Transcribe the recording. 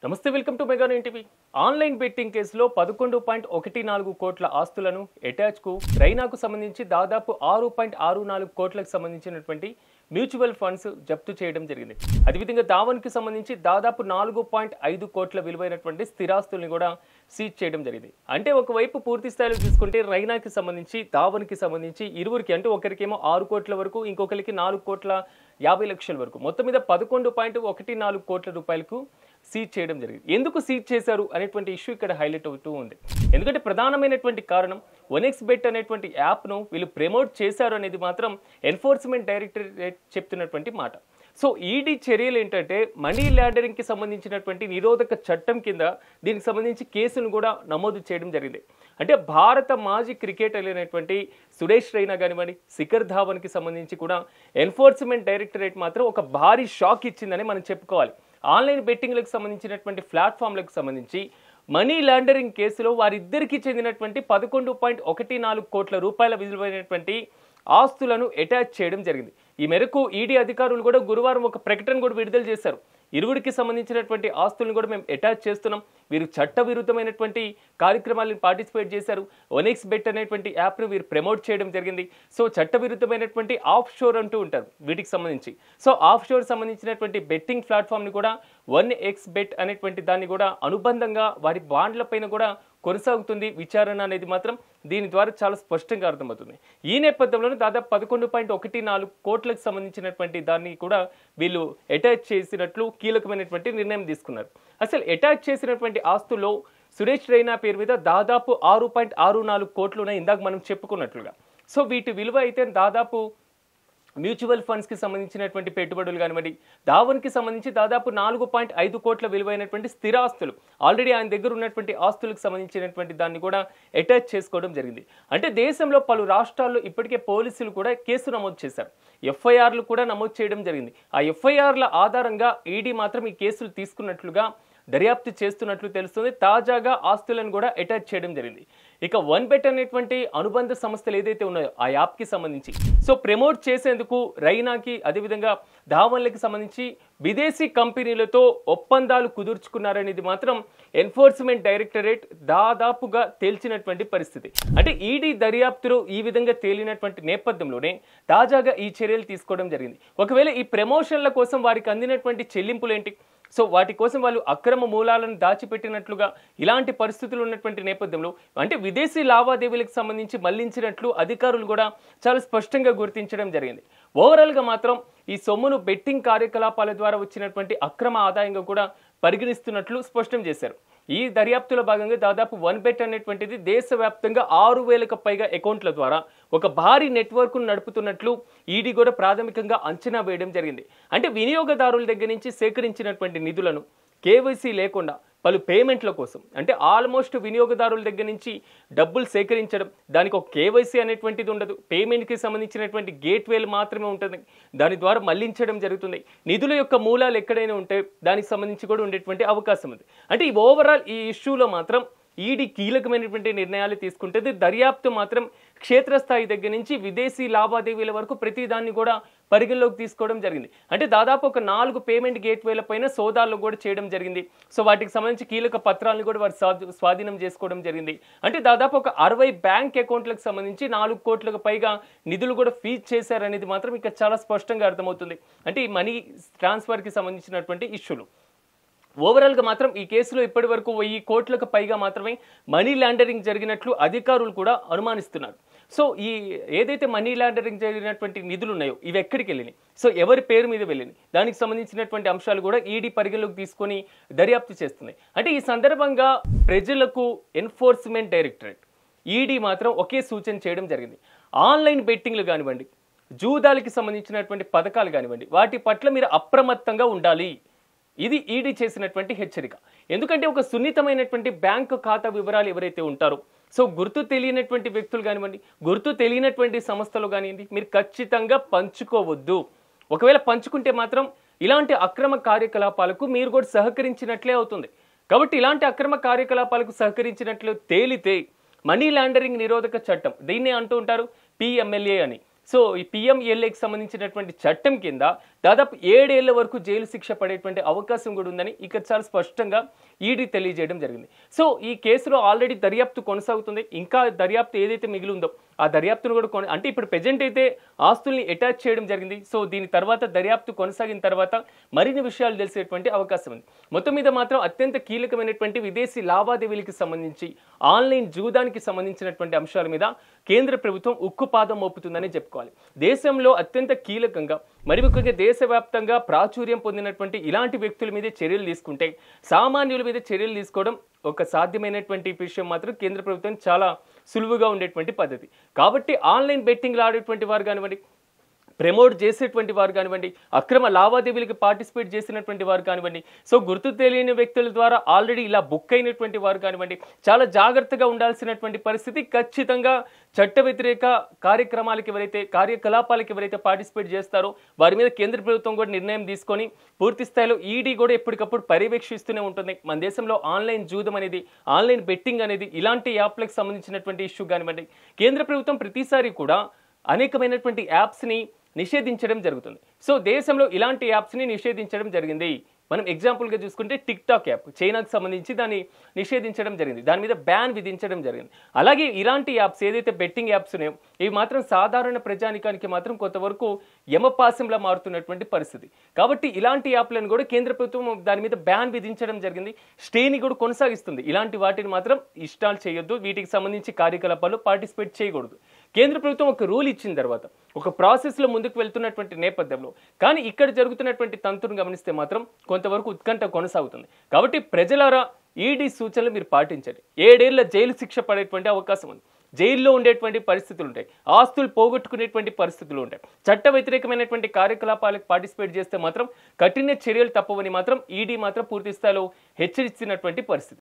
నమస్తే welcome to mega TV. Online betting కేసులో 11.14 కోట్ల ఆస్తులను ఎటాచ్కు రైనాకు సంబంధించి దాదాపు 6.64 కోట్లకు సంబంధించినటువంటి మ్యూచువల్ ఫండ్స్ జప్తు చేయడం జరిగింది. అదేవిధంగా దావన్కి సంబంధించి దాదాపు 4.5 కోట్ల విలువైనటువంటి స్థిరాస్తుల్ని కూడా సీజ్ చేయడం జరిగింది. అంటే ఒకవైపు పూర్తి స్థాయిలో చూసుకుంటే రైనాకి సంబంధించి దావన్కి సంబంధించి ఇరువురికి అంటే ఒకరికేమో 6 కోట్ల వరకు ఇంకొకరికి 4,50,00,000 వరకు మొత్తం మీద 11.14 కోట్ల రూపాయలకు సీజ్ చేయడం జరిగింది. ఎందుకు సీజ్ చేశారు అనేటువంటి ఇష్యూ ఇక్కడ హైలైట్ అవుతూ ఉంది. ఎందుకంటే ప్రధానమైనటువంటి కారణం OneXBet అనేటువంటి యాప్ను వీళ్ళు ప్రమోట్ చేశారు అనేది మాత్రం ఎన్ఫోర్స్మెంట్ డైరెక్టరేట్ చెప్తున్నటువంటి మాట. సో ఈడీ చర్యలు ఏంటంటే మనీ లాండరింగ్కి సంబంధించినటువంటి నిరోధక చట్టం కింద దీనికి సంబంధించి కేసును కూడా నమోదు చేయడం జరిగింది. అంటే భారత మాజీ క్రికెటర్ అయినటువంటి సురేష్ రైనా కానివ్వండి, శిఖర్ ధావన్కి సంబంధించి కూడా ఎన్ఫోర్స్మెంట్ డైరెక్టరేట్ మాత్రం ఒక భారీ షాక్ ఇచ్చిందని మనం చెప్పుకోవాలి. ఆన్లైన్ బెట్టింగ్లకు సంబంధించినటువంటి ప్లాట్ఫామ్లకు సంబంధించి మనీ లాండరింగ్ కేసులో వారిద్దరికీ చెందినటువంటి 11.14 కోట్ల రూపాయల విలువైనటువంటి ఆస్తులను అటాచ్ చేయడం జరిగింది. ఈ మేరకు ఈడీ అధికారులు కూడా గురువారం ఒక ప్రకటన కూడా విడుదల చేశారు. ఇరువురికి సంబంధించినటువంటి ఆస్తులను కూడా మేము అటాచ్ చేస్తున్నాం, వీరు చట్టవిరుద్ధమైనటువంటి కార్యక్రమాలను పార్టిసిపేట్ చేశారు, OneXBet అనేటువంటి యాప్ను వీరు ప్రమోట్ చేయడం జరిగింది. సో చట్టవిరుద్ధమైనటువంటి ఆఫ్ షోర్ అంటూ ఉంటారు వీటికి సంబంధించి. సో ఆఫ్ షోర్ సంబంధించినటువంటి బెట్టింగ్ ప్లాట్ఫామ్ని కూడా OneXBet అనేటువంటి దాన్ని కూడా అనుబంధంగా వారి బాండ్లపైన కూడా కొనసాగుతుంది విచారణ అనేది మాత్రం దీని ద్వారా చాలా స్పష్టంగా అర్థమవుతుంది. ఈ నేపథ్యంలోనే దాదాపు 11.14 కోట్లకు సంబంధించినటువంటి దాన్ని కూడా వీళ్ళు అటాచ్ చేసినట్లు కీలకమైనటువంటి నిర్ణయం తీసుకున్నారు. అసలు అటాచ్ చేసినటువంటి ఆస్తుల్లో సురేష్ రైనా పేరు మీద దాదాపు 6.64 కోట్లు ఉన్నాయి, ఇందాక మనం చెప్పుకున్నట్లుగా. సో వీటి విలువ అయితే దాదాపు మ్యూచువల్ ఫండ్స్కి సంబంధించినటువంటి పెట్టుబడులు కానివ్వండి, దావన్కి సంబంధించి దాదాపు 4.5 కోట్ల విలువైనటువంటి స్థిరాస్తులు ఆల్రెడీ ఆయన దగ్గర ఉన్నటువంటి ఆస్తులకు సంబంధించినటువంటి దాన్ని కూడా అటాచ్ చేసుకోవడం జరిగింది. అంటే దేశంలో పలు రాష్ట్రాల్లో ఇప్పటికే పోలీసులు కూడా కేసు నమోదు చేశారు, ఎఫ్ఐఆర్లు కూడా నమోదు చేయడం జరిగింది. ఆ ఎఫ్ఐఆర్ల ఆధారంగా ఈడీ మాత్రం ఈ కేసులు తీసుకున్నట్లుగా దర్యాప్తు చేస్తున్నట్లు తెలుస్తుంది. తాజాగా ఆస్తులను కూడా అటాచ్ చేయడం జరిగింది. ఇక OneBet అనేటువంటి అనుబంధ సంస్థలు ఏదైతే ఉన్నాయో ఆ యాప్కి సంబంధించి సో ప్రమోట్ చేసేందుకు రైనాకి అదేవిధంగా ధావన్లకి సంబంధించి విదేశీ కంపెనీలతో ఒప్పందాలు కుదుర్చుకున్నారనేది మాత్రం ఎన్ఫోర్స్మెంట్ డైరెక్టరేట్ దాదాపుగా తేల్చినటువంటి పరిస్థితి. అంటే ఈడీ దర్యాప్తులో ఈ విధంగా తేలినటువంటి నేపథ్యంలోనే తాజాగా ఈ చర్యలు తీసుకోవడం జరిగింది. ఒకవేళ ఈ ప్రమోషన్ల కోసం వారికి అందినటువంటి చెల్లింపులు ఏంటి, సో వాటి కోసం వాళ్ళు అక్రమ మూలాలను దాచిపెట్టినట్లుగా ఇలాంటి పరిస్థితులు ఉన్నటువంటి నేపథ్యంలో అంటే విదేశీ లావాదేవీలకు సంబంధించి మళ్లించినట్లు అధికారులు కూడా చాలా స్పష్టంగా గుర్తించడం జరిగింది. ఓవరాల్గా మాత్రం ఈ సొమ్మును బెట్టింగ్ కార్యకలాపాల ద్వారా వచ్చినటువంటి అక్రమ ఆదాయంగా కూడా పరిగణిస్తున్నట్లు స్పష్టం చేశారు. ఈ దర్యాప్తులో భాగంగా దాదాపు OneBet అనేటువంటిది దేశవ్యాప్తంగా 6,000కు పైగా అకౌంట్ల ద్వారా ఒక భారీ నెట్వర్క్ను నడుపుతున్నట్లు ఈడీ కూడా ప్రాథమికంగా అంచనా వేయడం జరిగింది. అంటే వినియోగదారుల దగ్గర నుంచి సేకరించినటువంటి నిధులను కేవైసీ లేకుండా పలు పేమెంట్ల కోసం అంటే ఆల్మోస్ట్ వినియోగదారుల దగ్గర నుంచి డబ్బులు సేకరించడం, దానికి ఒక కేవైసీ అనేటువంటిది ఉండదు, పేమెంట్కి సంబంధించినటువంటి గేట్వేలు మాత్రమే ఉంటుంది, దాని ద్వారా మళ్లించడం జరుగుతుంది. నిధుల యొక్క మూలాలు ఎక్కడైనా ఉంటే దానికి సంబంధించి కూడా ఉండేటువంటి అవకాశం ఉంది. అంటే ఈ ఓవరాల్ ఈ ఇష్యూలో మాత్రం ఈడీ కీలకమైనటువంటి నిర్ణయాలు తీసుకుంటుంది. దర్యాప్తు మాత్రం క్షేత్రస్థాయి దగ్గర నుంచి విదేశీ లావాదేవీల వరకు ప్రతి దాన్ని కూడా పరిగణలోకి తీసుకోవడం జరిగింది. అంటే దాదాపు ఒక 4 పేమెంట్ గేట్వేల పైన సోదాలు కూడా చేయడం జరిగింది. సో వాటికి సంబంధించి కీలక పత్రాలను కూడా వారు స్వాధీనం చేసుకోవడం జరిగింది. అంటే దాదాపు ఒక 60 బ్యాంక్ అకౌంట్లకు సంబంధించి 4 కోట్లకు పైగా నిధులు కూడా ఫీజ్ చేశారనేది మాత్రం ఇక్కడ చాలా స్పష్టంగా అర్థమవుతుంది. అంటే ఈ మనీ ట్రాన్స్ఫర్కి సంబంధించినటువంటి ఇష్యూలు ఓవరాల్గా మాత్రం ఈ కేసులో ఇప్పటి వరకు 1000 కోట్లకు పైగా మాత్రమే మనీ లాండరింగ్ జరిగినట్లు అధికారులు కూడా అనుమానిస్తున్నారు. సో ఈ ఏదైతే మనీ లాండరింగ్ జరిగినటువంటి నిధులు ఉన్నాయో ఇవి ఎక్కడికి వెళ్ళినాయి, సో ఎవరి పేరు మీద వెళ్ళినాయి, దానికి సంబంధించినటువంటి అంశాలు కూడా ఈడీ పరిగణలోకి తీసుకొని దర్యాప్తు చేస్తున్నాయి. అంటే ఈ సందర్భంగా ప్రజలకు ఎన్ఫోర్స్మెంట్ డైరెక్టరేట్ ఈడీ మాత్రం ఒకే సూచన చేయడం జరిగింది. ఆన్లైన్ బెట్టింగ్లు కానివ్వండి, జూదాలకి సంబంధించినటువంటి పథకాలు కానివ్వండి, వాటి పట్ల మీరు అప్రమత్తంగా ఉండాలి. ఇది ఈడీ చేసినటువంటి హెచ్చరిక. ఎందుకంటే ఒక సున్నితమైనటువంటి బ్యాంకు ఖాతా వివరాలు ఎవరైతే ఉంటారో సో గుర్తు తెలియనటువంటి వ్యక్తులు కానివ్వండి, గుర్తు తెలియనటువంటి సంస్థలు కానివ్వండి, మీరు ఖచ్చితంగా పంచుకోవద్దు. ఒకవేళ పంచుకుంటే మాత్రం ఇలాంటి అక్రమ కార్యకలాపాలకు మీరు కూడా సహకరించినట్లే అవుతుంది. కాబట్టి ఇలాంటి అక్రమ కార్యకలాపాలకు సహకరించినట్లు తేలితే మనీ లాండరింగ్ నిరోధక చట్టం దీన్నే అంటూ ఉంటారు PMLA అని. సో ఈ PMLAకి సంబంధించినటువంటి చట్టం కింద దాదాపు 7 ఏళ్ల వరకు జైలు శిక్ష పడేటువంటి అవకాశం కూడా ఉందని ఇక్కడ చాలా స్పష్టంగా ఈడీ తెలియజేయడం జరిగింది. సో ఈ కేసులో ఆల్రెడీ దర్యాప్తు కొనసాగుతుంది. ఇంకా దర్యాప్తు ఏదైతే మిగిలి ఉందో ఆ దర్యాప్తును కూడా అంటే ఇప్పుడు ప్రెజెంట్ అయితే ఆస్తుల్ని అటాచ్ చేయడం జరిగింది. సో దీని తర్వాత దర్యాప్తు కొనసాగిన తర్వాత మరిన్ని విషయాలు తెలిసేటువంటి అవకాశం ఉంది. మొత్తం మీద మాత్రం అత్యంత కీలకమైనటువంటి విదేశీ లావాదేవీలకు సంబంధించి ఆన్లైన్ జూదానికి సంబంధించినటువంటి అంశాల మీద కేంద్ర ప్రభుత్వం ఉక్కుపాదం మోపుతుందని చెప్పుకోవాలి. దేశంలో అత్యంత కీలకంగా మరి ముఖ్యంగా దేశవ్యాప్తంగా ప్రాచుర్యం పొందినటువంటి ఇలాంటి వ్యక్తుల మీద చర్యలు తీసుకుంటే సామాన్యుల మీద చర్యలు తీసుకోవడం ఒక సాధ్యమైనటువంటి విషయం మాత్రం కేంద్ర ప్రభుత్వం చాలా సులువుగా ఉండేటువంటి పద్ధతి. కాబట్టి ఆన్లైన్ బెట్టింగ్లు ఆడేటువంటి వారు కానివ్వండి, ప్రమోట్ చేసేటువంటి వారు కానివ్వండి, అక్రమ లావాదేవీలకు పార్టిసిపేట్ చేసినటువంటి వారు కానివ్వండి, సో గుర్తు తెలియని వ్యక్తుల ద్వారా ఆల్రెడీ ఇలా బుక్ అయినటువంటి వారు కానివ్వండి, చాలా జాగ్రత్తగా ఉండాల్సినటువంటి పరిస్థితి. ఖచ్చితంగా చట్ట వ్యతిరేక కార్యకలాపాలకు ఎవరైతే పార్టిసిపేట్ చేస్తారో వారి మీద కేంద్ర ప్రభుత్వం కూడా నిర్ణయం తీసుకొని పూర్తి స్థాయిలో ఈడీ కూడా ఎప్పటికప్పుడు పర్యవేక్షిస్తూనే ఉంటుంది. మన దేశంలో ఆన్లైన్ జూదం అనేది, ఆన్లైన్ బెట్టింగ్ అనేది, ఇలాంటి యాప్లకు సంబంధించినటువంటి ఇష్యూ కానివ్వండి, కేంద్ర ప్రభుత్వం ప్రతిసారి కూడా అనేకమైనటువంటి యాప్స్ని నిషేధించడం జరుగుతుంది. సో దేశంలో ఇలాంటి యాప్స్ని నిషేధించడం జరిగింది. మనం ఎగ్జాంపుల్గా చూసుకుంటే టిక్ టాక్ యాప్ చైనాకు సంబంధించి దాన్ని నిషేధించడం జరిగింది, దాని మీద బ్యాన్ విధించడం జరిగింది. అలాగే ఇలాంటి యాప్స్ ఏదైతే బెట్టింగ్ యాప్స్ ఉన్నాయో ఇవి మాత్రం సాధారణ ప్రజానికానికి మాత్రం కొంతవరకు యమపాశంలా మారుతున్నటువంటి పరిస్థితి. కాబట్టి ఇలాంటి యాప్లను కూడా కేంద్ర ప్రభుత్వం దాని మీద బ్యాన్ విధించడం జరిగింది. స్టేని కూడా కొనసాగిస్తుంది. ఇలాంటి వాటిని మాత్రం ఇన్స్టాల్ చేయొద్దు, వీటికి సంబంధించి కార్యకలాపాల్లో పార్టిసిపేట్ చేయకూడదు. కేంద్ర ప్రభుత్వం ఒక రూల్ ఇచ్చిన తర్వాత ఒక ప్రాసెస్లో ముందుకు వెళ్తున్నటువంటి నేపథ్యంలో కానీ ఇక్కడ జరుగుతున్నటువంటి తంతును గమనిస్తే మాత్రం కొంతవరకు ఉత్కంఠ కొనసాగుతుంది. కాబట్టి ప్రజలారా ఈడీ సూచనలు మీరు పాటించండి. 7 ఏళ్ల జైలు శిక్ష పడేటువంటి అవకాశం ఉంది. జైల్లో ఉండేటువంటి పరిస్థితులు ఉంటాయి, ఆస్తులు పోగొట్టుకునేటువంటి పరిస్థితులు ఉంటాయి. చట్ట వ్యతిరేకమైనటువంటి కార్యకలాపాలకు పార్టిసిపేట్ చేస్తే మాత్రం కఠిన చర్యలు తప్పవని మాత్రం ఈడీ మాత్రం పూర్తి స్థాయిలో హెచ్చరించినటువంటి పరిస్థితి.